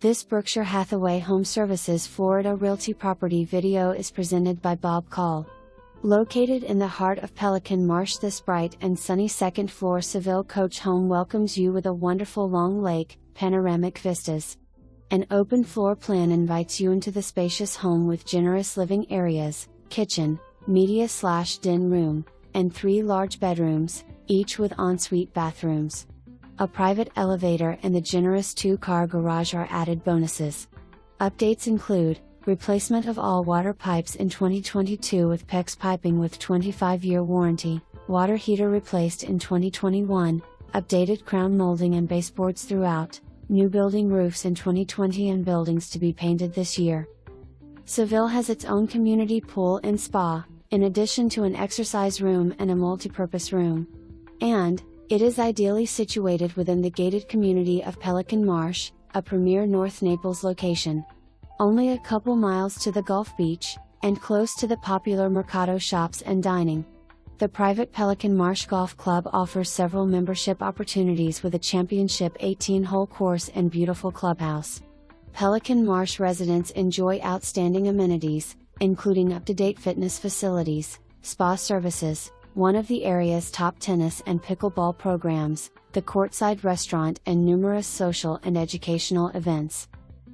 This Berkshire Hathaway HomeServices Florida Realty property video is presented by Bob Call. Located in the heart of Pelican Marsh, this bright and sunny second-floor Seville coach home welcomes you with a wonderful long lake, panoramic vistas. An open floor plan invites you into the spacious home with generous living areas, kitchen, media/den room, and 3 large bedrooms, each with ensuite bathrooms. A private elevator and the generous 2-car garage are added bonuses. Updates include replacement of all water pipes in 2022 with PEX piping with 25-year warranty, water heater replaced in 2021, updated crown molding and baseboards throughout, new building roofs in 2020 and buildings to be painted this year. Seville has its own community pool and spa, in addition to an exercise room and a multipurpose room. And it is ideally situated within the gated community of Pelican Marsh, a premier North Naples location. Only a couple miles to the Gulf Beach, and close to the popular Mercado shops and dining. The private Pelican Marsh Golf Club offers several membership opportunities with a championship 18-hole course and beautiful clubhouse. Pelican Marsh residents enjoy outstanding amenities, including up-to-date fitness facilities, spa services, one of the area's top tennis and pickleball programs, the courtside restaurant, and numerous social and educational events.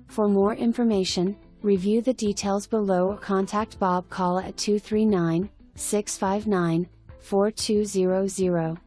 For more information, review the details below or contact Bob Call at 239-659-4200.